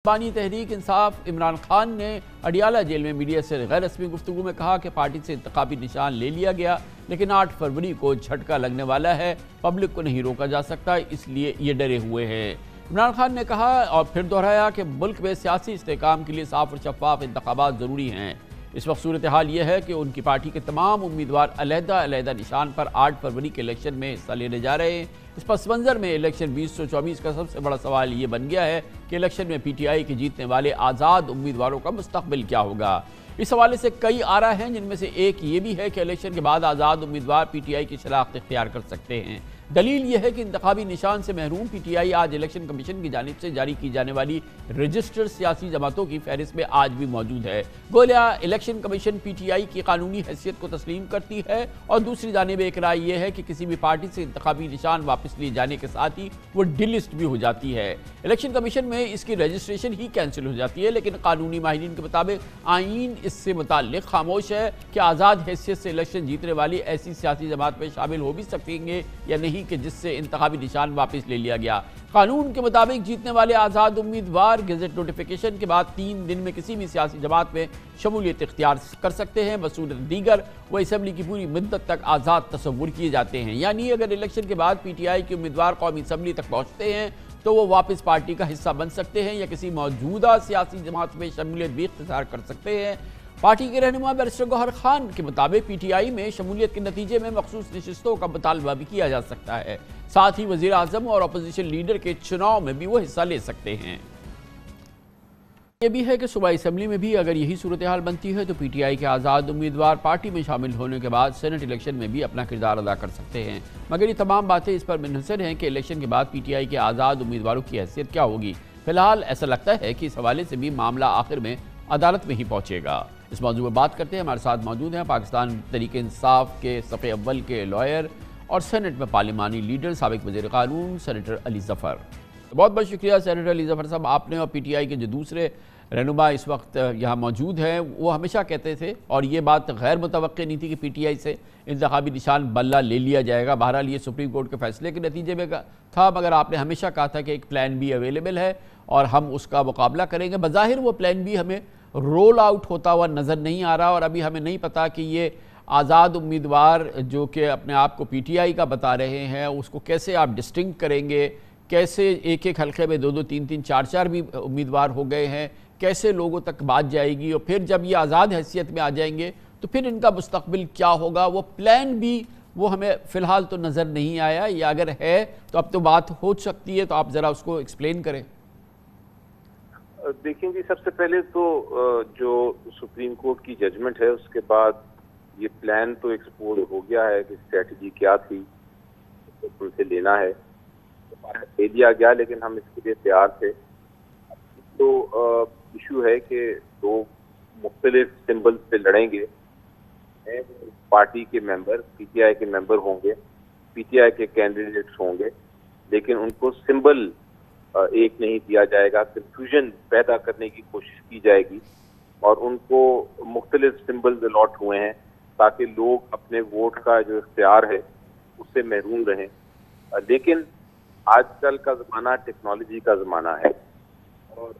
بانی تحریک انصاف عمران خان نے اڈیالہ جیل میں میڈیا سے غیر رسمی گفتگو میں کہا کہ پارٹی سے انتخابی نشان لے لیا گیا، لیکن 8 فروری کو جھٹکا لگنے والا ہے، پبلک کو نہیں روکا جا سکتا، اس لیے یہ ڈرے ہوئے ہیں۔ عمران خان نے کہا اور پھر دہرایا کہ ملک میں سیاسی استحکام کے لیے صاف اور شفاف انتخابات ضروری ہیں۔ اس وقت صورتحال یہ ہے کہ ان کی پارٹی کے تمام امیدوار علیحدہ نشان پر 8 فروری کے الیکشن میں حصہ لینے جا رہے ہیں۔ اس پس منظر میں الیکشن 2024 کا سب سے بڑا سوال یہ بن گیا ہے کہ الیکشن میں پی ٹی آئی کے جیتنے والے آزاد امیدواروں کا مستقبل کیا ہوگا۔ اس حوالے سے کئی آرا ہیں، جن میں سے ایک یہ بھی ہے کہ الیکشن کے بعد آزاد امیدوار پی ٹی آئی کی شناخت اختیار کر سکتے ہیں۔ دلیل یہ ہے کہ انتخابی نشان سے محروم پی ٹی آئی آج الیکشن کمیشن کی جانب سے جاری کی جانے والی رجسٹر سیاسی جماعتوں کی فہرست میں آج بھی موجود ہے۔ گویا election commission P T I کی قانونی حیثیت کو تسلیم کرتی ہے، اور دوسری جانب ایک رائے یہ ہے کہ کسی بھی پارٹی سے انتخابی نشان واپس لیے جانے کے ساتھ ہی وہ ڈی لسٹ بھی ہو جاتی ہے۔ الیکشن کمیشن میں اس کی رجسٹریشن ہی کینسل ہو جاتی ہے، لیکن قانونی ماہرین کے مطابق آئین اس سے متعلق خاموش ہے کہ آزاد حیثیت سے الیکشن جیتنے والی ایسی سیاسی جماعت میں شامل ہو بھی سکیں گے یا نہیں کہ جس سے انتخابی نشان واپس لے لیا گیا۔ قانون کے مطابق جیتنے والے آزاد امیدوار گزٹ نوٹیفیکیشن کے بعد 3 دن میں کسی بھی سیاسی جماعت میں شمولیت اختیار کر سکتے ہیں، بصورت دیگر وہ اسمبلی کی پوری مدت تک آزاد تصور کیے جاتے ہیں۔ یعنی اگر الیکشن کے بعد پی ٹی آئی کے امیدوار قومی اسمبلی تک پہنچتے ہیں تو وہ واپس پارٹی کا حصہ بن سکتے ہیں یا کسی موجودہ سیاسی جماعت میں شمولیت بھی اختیار کر سکتے ہیں۔ پارٹی کے رہنما بیرسٹر گوہر خان کے مطابق پی ٹی آئی میں شمولیت کے نتیجے میں مخصوص نشستوں کا مطالبہ بھی کیا جا سکتا ہے، ساتھ ہی وزیر اعظم اور اپوزیشن لیڈر کے چناؤ میں بھی وہ حصہ لے سکتے ہیں۔ یہ بھی ہے کہ صوبائی اسمبلی میں بھی اگر یہی صورتحال بنتی ہے تو پی ٹی آئی کے آزاد امیدوار پارٹی میں شامل ہونے کے بعد سینٹ الیکشن میں بھی اپنا کردار ادا کر سکتے ہیں، مگر یہ تمام باتیں اس پر منحصر ہیں کہ الیکشن کے بعد پی ٹی آئی کے آزاد امیدواروں کی حیثیت کیا ہوگی۔ فی الحال ایسا لگتا ہے کہ اس حوالے سے بھی معاملہ آخر میں عدالت میں ہی پہنچے گا۔ اس موضوع میں بات کرتے ہیں، ہمارے ساتھ موجود ہیں پاکستان تحریک انصاف کے صف اول کے لائر اور سینٹ میں پارلیمانی لیڈر سابق وزیر قانون سینیٹر علی ظفر۔ بہت بہت شکریہ سینیٹر علی ظفر صاحب، آپ نے اور پی ٹی آئی کے جو دوسرے رہنما اس وقت یہاں موجود ہیں وہ ہمیشہ کہتے تھے اور یہ بات غیر متوقع نہیں تھی کہ پی ٹی آئی سے انتخابی نشان بلہ لے لیا جائے گا، بہرحال یہ سپریم کورٹ کے فیصلے کے نتیجے میں تھا، مگر آپ نے ہمیشہ کہا تھا کہ ایک پلان بی اویلیبل ہے اور ہم اس کا مقابلہ کریں گے۔ بظاہر وہ پلان بی ہمیں رول آؤٹ ہوتا ہوا نظر نہیں آ رہا، اور ابھی ہمیں نہیں پتا کہ یہ آزاد امیدوار جو کہ اپنے آپ کو پی ٹی آئی کا بتا رہے ہیں اس کو کیسے آپ ڈسٹنکٹ کریں گے، کیسے ایک حلقے میں 2 3 4 بھی امیدوار ہو گئے ہیں، کیسے لوگوں تک بات جائے گی، اور پھر جب یہ آزاد حیثیت میں آ جائیں گے تو پھر ان کا مستقبل کیا ہوگا۔ وہ پلان بھی وہ ہمیں فی الحال تو نظر نہیں آیا، یا اگر ہے تو اب تو بات ہو سکتی ہے، تو آپ ذرا اس کو ایکسپلین کریں۔ دیکھیں جی، سب سے پہلے تو جو سپریم کورٹ کی ججمنٹ ہے اس کے بعد یہ پلان تو ایکسپوز ہو گیا ہے کہ اسٹریٹجی کیا تھی، ان سے لینا ہے لے لیا گیا، لیکن ہم اس کے لیے تیار تھے۔ تو ایشو ہے کہ 2 مختلف سمبل پہ لڑیں گے، پارٹی کے ممبر پی ٹی آئی کے ممبر ہوں گے، پی ٹی آئی کے کینڈیڈیٹس ہوں گے، لیکن ان کو سمبل ایک نہیں دیا جائے گا، کنفیوژن پیدا کرنے کی کوشش کی جائے گی، اور ان کو مختلف سمبلز الاٹ ہوئے ہیں تاکہ لوگ اپنے ووٹ کا جو اختیار ہے اس سے محروم رہیں۔ لیکن آج کل کا زمانہ ٹیکنالوجی کا زمانہ ہے، اور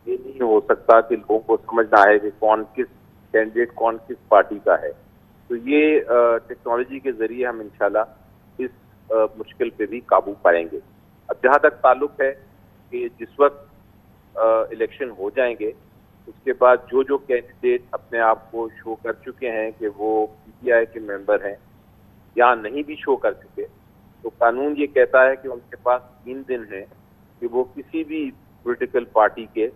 یہ نہیں ہو سکتا کہ لوگوں کو سمجھنا ہے کہ کون کس کینڈیڈیٹ کون کس پارٹی کا ہے۔ تو یہ ٹیکنالوجی کے ذریعے ہم انشاءاللہ اس مشکل پہ بھی قابو پائیں گے۔ اب جہاں تک تعلق ہے کہ جس وقت الیکشن ہو جائیں گے اس کے بعد جو کینڈیڈیٹ اپنے آپ کو شو کر چکے ہیں کہ وہ پی ٹی آئی کے ممبر ہیں یا نہیں بھی شو کر چکے، تو قانون یہ کہتا ہے کہ ان کے پاس 3 دن ہیں کہ وہ کسی بھی پولیٹیکل پارٹی کے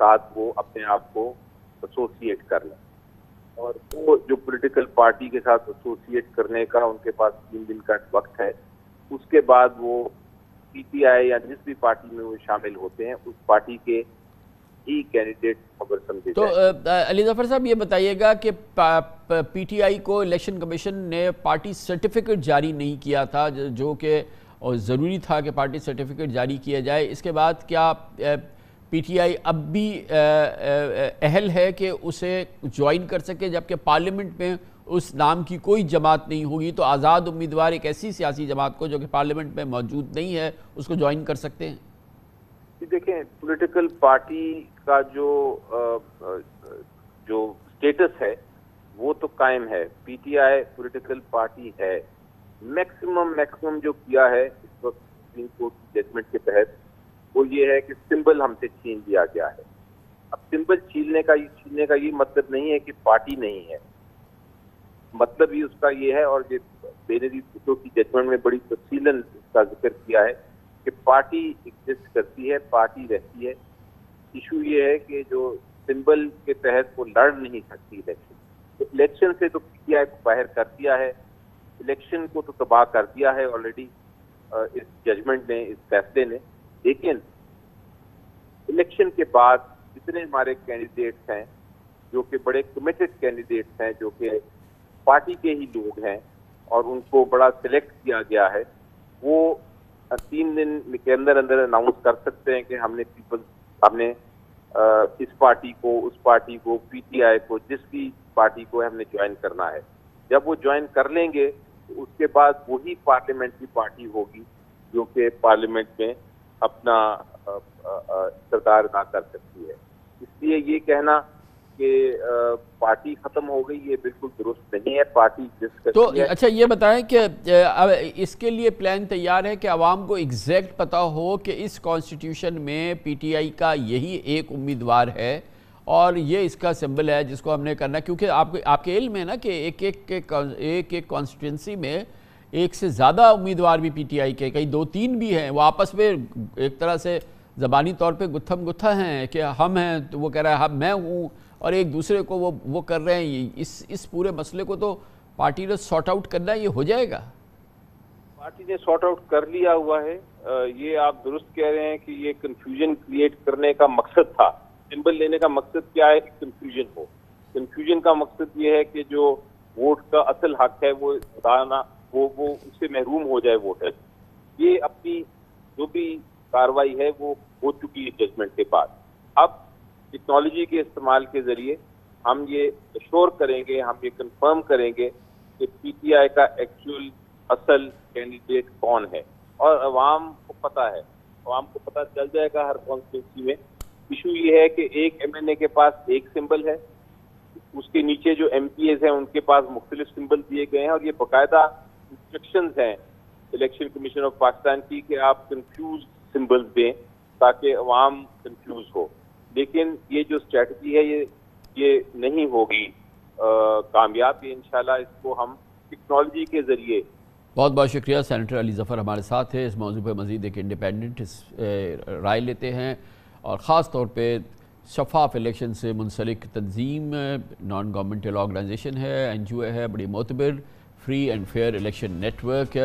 ساتھ وہ اپنے آپ کو ایسوسیٹ کر لیں، اور وہ جو پولیٹیکل پارٹی کے ساتھ ایسوسیٹ کرنے کا ان کے پاس 3 دن کا وقت ہے۔ اس کے بعد وہ پی ٹی آئی یا جس بھی پارٹی میں وہ شامل ہوتے ہیں اس پارٹی کے ہی کینڈیڈیٹ خبر سمجھے تو جائیں۔ علی ظفر صاحب یہ بتائیے گا کہ پی ٹی آئی کو الیکشن کمیشن نے پارٹی سرٹیفکیٹ جاری نہیں کیا تھا، جو کہ ضروری تھا کہ پارٹی سرٹیفکیٹ جاری کیا جائے، اس کے بعد کیا پی ٹی آئی اب بھی اہل ہے کہ اسے جوائن کر سکے، جبکہ پارلیمنٹ میں اس نام کی کوئی جماعت نہیں ہوگی، تو آزاد امیدوار ایک ایسی سیاسی جماعت کو جو کہ پارلیمنٹ میں موجود نہیں ہے اس کو جوائن کر سکتے ہیں؟ دیکھیں پولیٹیکل پارٹی کا جو سٹیٹس ہے وہ تو قائم ہے. P T I political party ہے. میکسیمم جو کیا ہے اس وقت سپریم کورٹ کی ججمنٹ کے تحت وہ یہ ہے کہ سمبل ہم سے چھین لیا گیا ہے. اب سمبل چھیننے کا یہ مطلب نہیں ہے کہ پارٹی نہیں ہے. مطلب ہی اس کا یہ ہے, اور یہ بینری بھٹو کی ججمنٹ میں بڑی تفصیلاً اس کا ذکر کیا ہے کہ پارٹی ایگزسٹ کرتی ہے, پارٹی رہتی ہے. ایشو یہ ہے کہ جو سمبل کے تحت وہ لڑ نہیں سکتی الیکشن. تو الیکشن سے تو پی ٹی آئی کو باہر کر دیا ہے, الیکشن کو تو تباہ کر دیا ہے آلریڈی اس ججمنٹ نے, اس فیصلے نے. لیکن الیکشن کے بعد جتنے ہمارے کینڈیڈیٹس ہیں جو کہ بڑے کمیٹڈ کینڈیڈیٹس ہیں, جو کہ پارٹی کے ہی لوگ ہیں اور ان کو بڑا سلیکٹ کیا گیا ہے, وہ 3 دن کے اندر اناؤنس کر سکتے ہیں کہ ہم نے اس پارٹی کو, اس پارٹی کو, پی ٹی آئی کو, جس بھی پارٹی کو ہم نے جوائن کرنا ہے. جب وہ جوائن کر لیں گے تو اس کے بعد وہی پارلیمنٹری پارٹی ہوگی جو کہ پارلیمنٹ میں اپنا کردار ادا کر سکتی ہے. اس لیے یہ کہنا کہ پارٹی ختم ہو گئی یہ بالکل درست نہیں ہے. پارٹی جس کرتی تو ہے. اچھا یہ بتائیں کہ اس کے لیے پلان تیار ہے کہ عوام کو ایگزیکٹ پتہ ہو کہ اس کانسٹیٹیوشن میں پی ٹی آئی کا یہی ایک امیدوار ہے اور یہ اس کا سمبل ہے جس کو ہم نے کرنا ہے, کیونکہ آپ کے علم ہے نا کہ ایک کانسٹیٹوئنسی میں ایک سے زیادہ امیدوار بھی پی ٹی آئی کے, کئی 2-3 بھی ہیں, وہ آپس میں ایک طرح سے زبانی طور پہ گتھم گتھا ہیں کہ ہم ہیں, تو وہ کہہ رہا ہے میں ہوں, اور ایک دوسرے کو وہ کر رہے ہیں. اس پورے مسئلے کو تو پارٹی نے سارٹ آؤٹ کرنا, یہ ہو جائے گا. پارٹی نے سارٹ آؤٹ کر لیا ہوا ہے. یہ آپ درست کہہ رہے ہیں کہ یہ کنفیوژن کریٹ کرنے کا مقصد تھا. سمبل لینے کا مقصد کیا ہے کہ کنفیوژن ہو. کنفیوژن کا مقصد یہ ہے کہ جو ووٹ کا اصل حق ہے وہ اس سے محروم ہو جائے ووٹر. یہ اپنی جو بھی کاروائی ہے وہ ہو چکی ہے ججمنٹ کے بعد. اب ٹیکنالوجی کے استعمال کے ذریعے ہم یہ ایشور کریں گے, ہم یہ کنفرم کریں گے کہ پی ٹی آئی کا ایکچوئل اصل کینڈیڈیٹ کون ہے, اور عوام کو پتہ ہے, عوام کو پتہ چل جائے گا ہر کانسٹیٹوئنسی میں. ایشو یہ ہے کہ ایک ایم این اے کے پاس ایک سمبل ہے, اس کے نیچے جو ایم پی ایز ہیں ان کے پاس مختلف سمبل دیے گئے ہیں, اور یہ باقاعدہ انسٹرکشنز ہیں الیکشن کمیشن آف پاکستان کی کہ آپ کنفیوز سمبلز دیں تاکہ عوام کنفیوز ہو. لیکن یہ جو اسٹریٹجی ہے یہ نہیں ہوگی کامیاب. یہ انشاءاللہ اس کو ہم ٹیکنالوجی کے ذریعے. بہت بہت شکریہ. سینیٹر علی ظفر ہمارے ساتھ ہے. اس موضوع پہ مزید ایک انڈیپینڈنٹ رائے لیتے ہیں, اور خاص طور پہ شفاف الیکشن سے منسلک تنظیم, نان گورنمنٹل آرگنائزیشن ہے, این جی او ہے, بڑی معتبر, free and fair election net work.